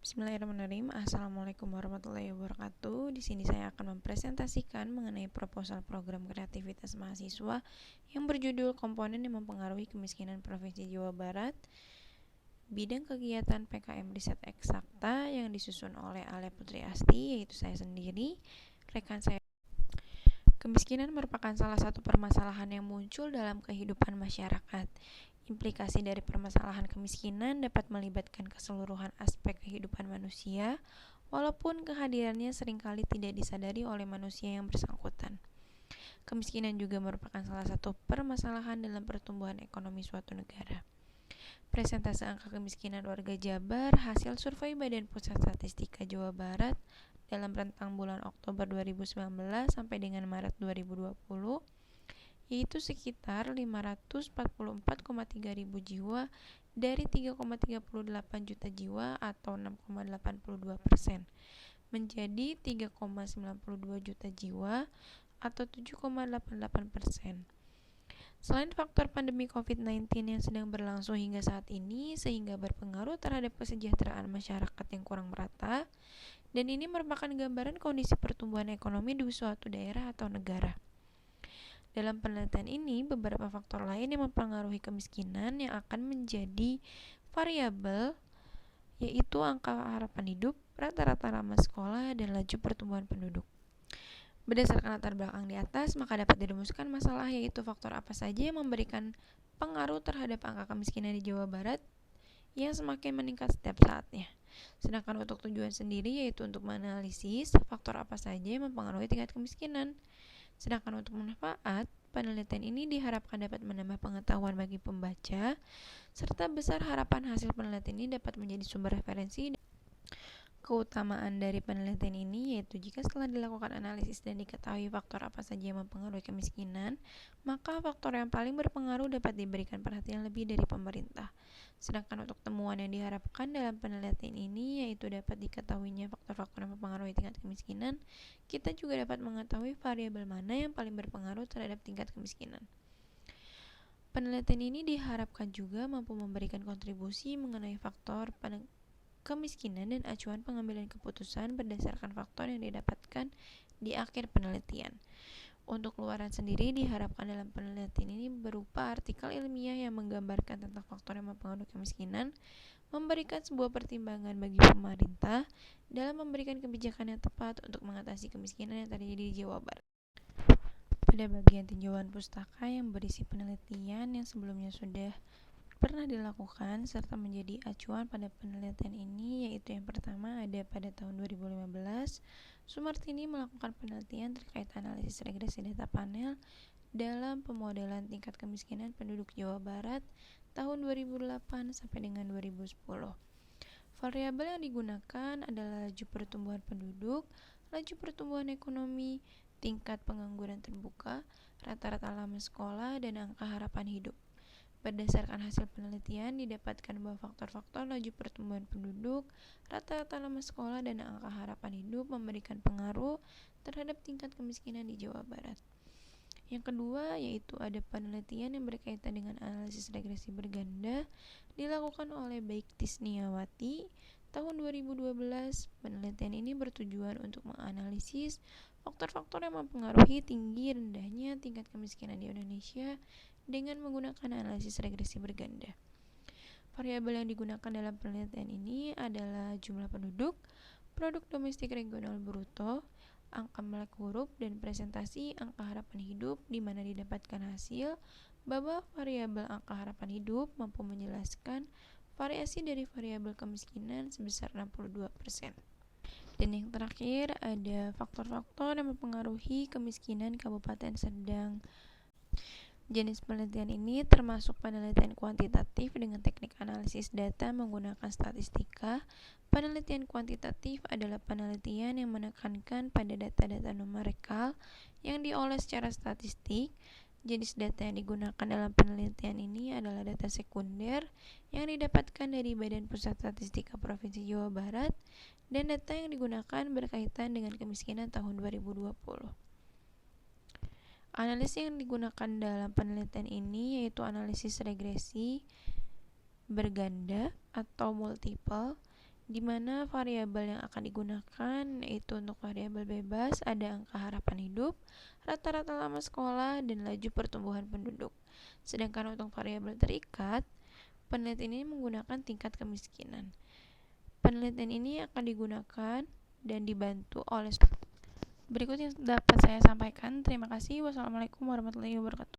Bismillahirrahmanirrahim. Assalamualaikum warahmatullahi wabarakatuh. Di sini saya akan mempresentasikan mengenai proposal program kreativitas mahasiswa yang berjudul Komponen yang Mempengaruhi Kemiskinan Provinsi Jawa Barat. Bidang kegiatan PKM Riset Eksakta yang disusun oleh Alia Putri Asti, yaitu saya sendiri, rekan saya. Kemiskinan merupakan salah satu permasalahan yang muncul dalam kehidupan masyarakat. Implikasi dari permasalahan kemiskinan dapat melibatkan keseluruhan aspek kehidupan manusia, walaupun kehadirannya seringkali tidak disadari oleh manusia yang bersangkutan. Kemiskinan juga merupakan salah satu permasalahan dalam pertumbuhan ekonomi suatu negara. Presentase angka kemiskinan warga Jabar hasil survei Badan Pusat Statistika Jawa Barat dalam rentang bulan Oktober 2019 sampai dengan Maret 2020 yaitu sekitar 544,3 ribu jiwa dari 3,38 juta jiwa atau 6,82%, menjadi 3,92 juta jiwa atau 7,88%. Selain faktor pandemi COVID-19 yang sedang berlangsung hingga saat ini sehingga berpengaruh terhadap kesejahteraan masyarakat yang kurang merata, dan ini merupakan gambaran kondisi pertumbuhan ekonomi di suatu daerah atau negara. Dalam penelitian ini, beberapa faktor lain yang mempengaruhi kemiskinan yang akan menjadi variabel, yaitu angka harapan hidup, rata-rata lama sekolah, dan laju pertumbuhan penduduk. Berdasarkan latar belakang di atas, maka dapat dirumuskan masalah yaitu faktor apa saja yang memberikan pengaruh terhadap angka kemiskinan di Jawa Barat yang semakin meningkat setiap saatnya. Sedangkan untuk tujuan sendiri yaitu untuk menganalisis faktor apa saja yang mempengaruhi tingkat kemiskinan. Sedangkan untuk manfaat, penelitian ini diharapkan dapat menambah pengetahuan bagi pembaca, serta besar harapan hasil penelitian ini dapat menjadi sumber referensi. Keutamaan dari penelitian ini yaitu jika setelah dilakukan analisis dan diketahui faktor apa saja yang mempengaruhi kemiskinan, maka faktor yang paling berpengaruh dapat diberikan perhatian lebih dari pemerintah. Sedangkan untuk temuan yang diharapkan dalam penelitian ini yaitu dapat diketahuinya faktor-faktor yang mempengaruhi tingkat kemiskinan, kita juga dapat mengetahui variabel mana yang paling berpengaruh terhadap tingkat kemiskinan. Penelitian ini diharapkan juga mampu memberikan kontribusi mengenai faktor kemiskinan dan acuan pengambilan keputusan berdasarkan faktor yang didapatkan di akhir penelitian. Untuk keluaran sendiri diharapkan dalam penelitian ini berupa artikel ilmiah yang menggambarkan tentang faktor yang mempengaruhi kemiskinan, memberikan sebuah pertimbangan bagi pemerintah dalam memberikan kebijakan yang tepat untuk mengatasi kemiskinan yang terjadi di Jawa Barat. Pada bagian tinjauan pustaka yang berisi penelitian yang sebelumnya sudah pernah dilakukan serta menjadi acuan pada penelitian ini, yaitu yang pertama ada pada tahun 2015, Sumartini melakukan penelitian terkait analisis regresi data panel dalam pemodelan tingkat kemiskinan penduduk Jawa Barat tahun 2008 sampai dengan 2010. Variabel yang digunakan adalah laju pertumbuhan penduduk, laju pertumbuhan ekonomi, tingkat pengangguran terbuka, rata-rata lama sekolah, dan angka harapan hidup. Berdasarkan hasil penelitian, didapatkan bahwa faktor-faktor laju pertumbuhan penduduk, rata-rata lama sekolah, dan angka harapan hidup memberikan pengaruh terhadap tingkat kemiskinan di Jawa Barat. Yang kedua, yaitu ada penelitian yang berkaitan dengan analisis regresi berganda dilakukan oleh Baik Tisniawati tahun 2012. Penelitian ini bertujuan untuk menganalisis faktor-faktor yang mempengaruhi tinggi rendahnya tingkat kemiskinan di Indonesia dengan menggunakan analisis regresi berganda. Variabel yang digunakan dalam penelitian ini adalah jumlah penduduk, produk domestik regional bruto, angka melek huruf, dan presentasi angka harapan hidup, di mana didapatkan hasil bahwa variabel angka harapan hidup mampu menjelaskan variasi dari variabel kemiskinan sebesar 62%. Dan yang terakhir ada faktor-faktor yang mempengaruhi kemiskinan Kabupaten Serdang. Jenis penelitian ini termasuk penelitian kuantitatif dengan teknik analisis data menggunakan statistika. Penelitian kuantitatif adalah penelitian yang menekankan pada data-data numerikal yang diolah secara statistik. Jenis data yang digunakan dalam penelitian ini adalah data sekunder yang didapatkan dari Badan Pusat Statistika Provinsi Jawa Barat, dan data yang digunakan berkaitan dengan kemiskinan tahun 2020. Analisis yang digunakan dalam penelitian ini yaitu analisis regresi berganda atau multiple, di mana variabel yang akan digunakan yaitu untuk variabel bebas ada angka harapan hidup, rata-rata lama sekolah, dan laju pertumbuhan penduduk. Sedangkan untuk variabel terikat, penelitian ini menggunakan tingkat kemiskinan. Penelitian ini akan digunakan dan dibantu oleh berikut yang dapat saya sampaikan. Terima kasih. Wassalamualaikum warahmatullahi wabarakatuh.